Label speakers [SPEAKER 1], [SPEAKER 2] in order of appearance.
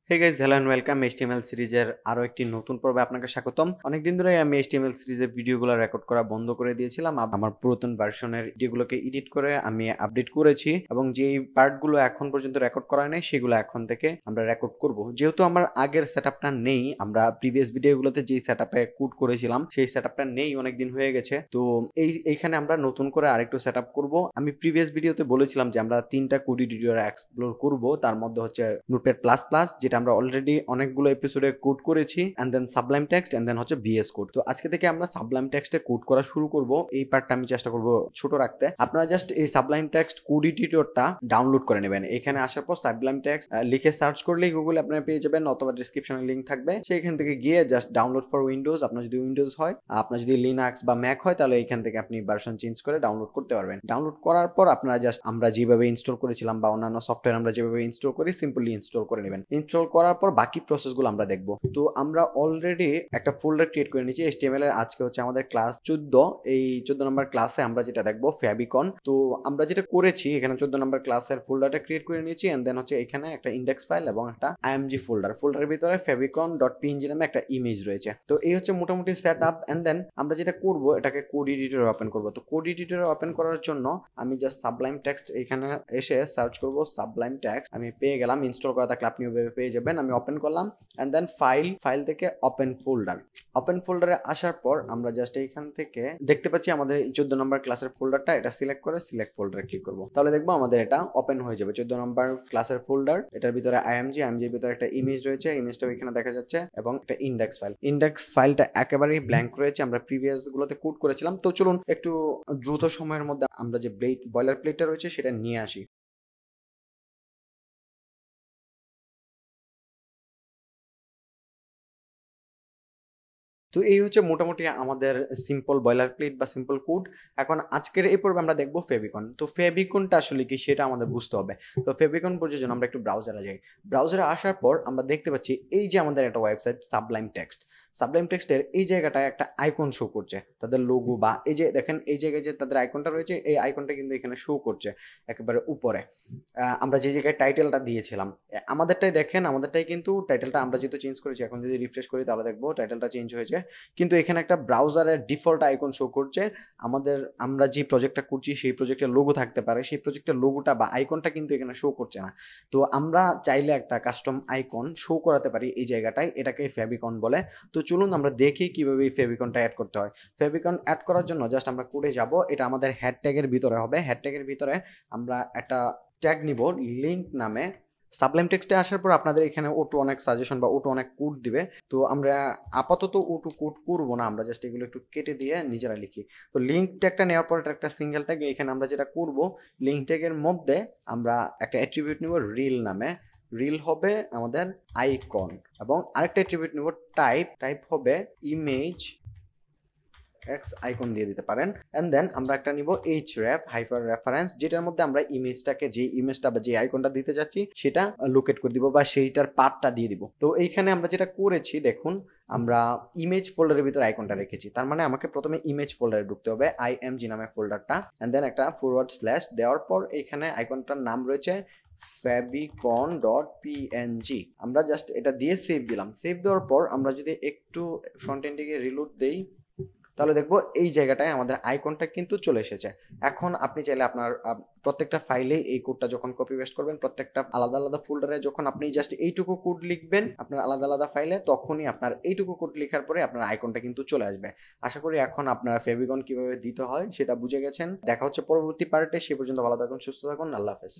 [SPEAKER 1] Hey guys, hello and welcome HTML সিরিজের আরো একটি নতুন পর্বে আপনাকে স্বাগতম। অনেকদিন ধরে আমি এইচটিএমএল সিরিজের ভিডিওগুলো রেকর্ড করা বন্ধ করে দিয়েছিলাম। আমার পুরাতন ভার্সনের ভিডিওগুলোকে এডিট করে আমি আপডেট করেছি এবং যেই পার্টগুলো এখন পর্যন্ত রেকর্ড করা নেই সেগুলো এখন থেকে আমরা রেকর্ড করব। যেহেতু আমার আগের সেটআপটা নেই, আমরা প্রিভিয়াস ভিডিওগুলোতে যেই সেটআপে কোড করেছিলাম সেই সেটআপটা নেই, অনেকদিন হয়ে গেছে। তো এইখানে আমরা নতুন করে আরেকটু সেটআপ করব। আমি প্রিভিয়াস ভিডিওতে বলেছিলাম যে আমরা তিনটা কোড এডিটর এক্সপ্লোর করব, তার মধ্যে হচ্ছে নোটপ্যাড প্লাস প্লাস, যেটা আমরা অলরেডি অনেকগুলো এপিসোডে কোড করেছি, and then sublime text, and then হচ্ছে বিএস কোড। তো আজকে থেকে আমরা সাবলাইম টেক্সটে কোড করা শুরু করব। এই পার্টটা আমি চেষ্টা করব ছোট রাখতে। আপনারা জাস্ট এই সাবলাইম টেক্সট কোড এডিটরটা ডাউনলোড করে নেবেন। এখানে আসার পর সাবলাইম টেক্সট লিখে সার্চ করলেই গুগলে আপনারা পেয়ে যাবেন, অথবা ডেসক্রিপশনে লিংক থাকবে, সেইখান থেকে গিয়ে জাস্ট ডাউনলোড ফর উইন্ডোজ। আপনার যদি উইন্ডোজ হয়, আপনার যদি লিনাক্স বা ম্যাক হয়, তাহলে এখান থেকে আপনি ভার্সন চেঞ্জ করে ডাউনলোড করতে পারবেন। ডাউনলোড করার পর আপনারা জাস্ট আমরা যেভাবে ইনস্টল করেছিলাম বা অন্যান্য সফটওয়্যার আমরা যেভাবে ইনস্টল করি সিম্পলি ইনস্টল করে নেবেন। ইনস্টল করার পর বাকি প্রসেসগুলো আমরা দেখব। তো আমরা অলরেডি একটা ফোল্ডার ক্রিয়েট করে নিয়েছি HTML এর। আজকে হচ্ছে আমাদের ক্লাস 14। এই 14 নম্বর ক্লাসে আমরা যেটা দেখবো ফেভিকন। তো আমরা যেটা করেছি এখানে 14 নম্বর ক্লাসের ফোল্ডারটা ক্রিয়েট করে নিয়েছি, এন্ড দেন হচ্ছে এখানে একটা ইন্ডেক্স ফাইল এবং একটা IMG ফোল্ডার। ফোল্ডারের ভিতরে favicon.png নামে একটা ইমেজ রয়েছে। তো এই হচ্ছে মোটামুটি সেট আপ। এন্ড দেন আমরা যেটা করব, এটাকে কোড এডিটরে ওপেন করব। তো কোড এডিটরে ওপেন করার জন্য আমি জাস্ট সাবলাইম টেক্সট এখানে এসে সার্চ করব সাবলাইম টেক্সট। আমি পেয়ে গেলাম, ইনস্টল করা থাকলে আপনি ওভাবে পেয়ে যাবেন। আমি ওপেন করলাম, এন্ড দেন ফাইল থেকে ওপেন ফোল্ডারে আসার পর আমরা জাস্ট এইখান থেকে দেখতে পাচ্ছি আমাদের 14 নম্বর ক্লাসের ফোল্ডারটা, এটা সিলেক্ট করে সিলেক্ট ফোল্ডারে ক্লিক করব। তাহলে দেখবো আমাদের এটা ওপেন হয়ে যাবে 14 নম্বর ক্লাসের ফোল্ডার। এটার ভিতরে IMGর ভিতরে একটা ইমেজ রয়েছে, ইমেজটা এখানে দেখা যাচ্ছে, এবং একটা ইন্ডেক্স ফাইলটা একেবারেই ব্ল্যাঙ্ক রয়েছে, আমরা প্রিভিয়াস গুলোতে কোড করেছিলাম। তো চলুন একটু দ্রুত সময়ের মধ্যে আমরা যে বয়লার প্লেটটা রয়েছে সেটা নিয়ে আসি। তো এই হচ্ছে মোটামুটি আমাদের সিম্পল বয়লার প্লেট বা সিম্পল কোড। এখন আজকের এই পর্বে আমরা দেখবো ফেভিকন। তো ফেভিকনটা আসলে কি সেটা আমাদের বুঝতে হবে। তো ফেভিকন বোঝার জন্য আমরা একটু ব্রাউজারে যাই। ব্রাউজারে আসার পর আমরা দেখতে পাচ্ছি এই যে আমাদের একটা ওয়েবসাইট সাবলাইম টেক্সটের এই জায়গাটায় একটা আইকন শো করছে, তাদের লোগো, বা এই যে দেখেন এই জায়গায় যে তাদের আইকনটা রয়েছে, এই আইকনটা কিন্তু এখানে শো করছে একেবারে উপরে। আমরা যে জায়গায় টাইটেলটা দিয়েছিলাম আমাদেরটাই দেখেন, আমাদেরটাই কিন্তু টাইটেলটা আমরা যেহেতু চেঞ্জ করেছি, এখন যদি রিফ্রেশ করি তাহলে দেখবো টাইটেলটা চেঞ্জ হয়েছে, কিন্তু এখানে একটা ব্রাউজারের ডিফল্ট আইকন শো করছে। আমরা যে প্রজেক্টটা করছি সেই প্রজেক্টের লোগো থাকতে পারে, সেই প্রজেক্টের লোগোটা বা আইকনটা কিন্তু এখানে শো করছে না। তো আমরা চাইলে একটা কাস্টম আইকন শো করাতে পারি এই জায়গাটায়, এটাকে ফেভিকন বলে। তো চলুন আমরা দেখি কিভাবে এই ফেভিকনটা অ্যাড করতে হয়। ফেভিকন অ্যাড করার জন্য জাস্ট আমরা কোডে যাব। এটা আমাদের হ্যাড ট্যাগের ভিতরে হবে। হ্যাড ট্যাগের ভিতরে আমরা একটা ট্যাগ নিব লিংক নামে। সাবলাইম টেক্সটে আসার পর আপনাদের এখানে ওটু অনেক সাজেশন বা ওটু অনেক কোড দিবে। তো আমরা আপাতত ওটু কোড করবো না, আমরা জাস্ট এগুলো একটু কেটে দিয়ে নিজেরা লিখি। তো লিঙ্ক ট্যাগটা নেওয়ার পর এটা একটা সিঙ্গেল ট্যাগ। এখানে আমরা যেটা করব, লিঙ্ক ট্যাগের মধ্যে আমরা একটা অ্যাট্রিবিউট নিব রিল নামে। রিল হবে আমাদের আইকন, এবং আরেকটা অ্যাট্রিবিউট নিব টাইপ হবে ইমেজ এক্স আইকন দিয়ে দিতে পারেন। এন্ড দেন আমরা একটা নিব href হাইপার রেফারেন্স, যেটার মধ্যে আমরা ইমেজটাকে, যে ইমেজটা বা যে আইকনটা দিতে যাচ্ছি সেটা লোকেট করে দিব বা সেইটার পার্টটা দিয়ে দিব। তো এইখানে আমরা যেটা করেছি দেখুন, আমরা ইমেজ ফোল্ডারের ভিতরে আইকনটা রেখেছি, তার মানে আমাকে প্রথমে ইমেজ ফোল্ডারে ঢুকতে হবে, IMG নামে ফোল্ডারটা, এন্ড দেন একটা ফরওয়ার্ড স্ল্যাশ দেওয়ার পর এখানে আইকনটার নাম রয়েছে favicon.png। আমরা জাস্ট এটা দিয়ে সেভ দিলাম। সেভ দেওয়ার পর আমরা যদি একটু ফ্রন্ট এন্ডে গিয়ে রিলোড দেই, তাহলে দেখবো এই জায়গাটায় আমাদের আইকনটা কিন্তু চলে এসেছে। এখন আপনি চাইলে আপনার প্রত্যেকটা ফাইলে এই কোডটা যখন কপি পেস্ট করবেন, প্রত্যেকটা আলাদা আলাদা ফোল্ডারে যখন আপনি জাস্ট এইটুকু কোড লিখবেন আপনার আলাদা আলাদা ফাইলে, তখনই আপনার এইটুকু কোড লেখার পরে আপনার আইকনটা কিন্তু চলে আসবে। আশা করি এখন আপনারা ফেভিকন কিভাবে দিতে হয় সেটা বুঝে গেছেন। দেখা হচ্ছে পরবর্তী পার্টে। সে পর্যন্ত ভালো থাকুন, সুস্থ থাকুন, আল্লাহ হাফেজ।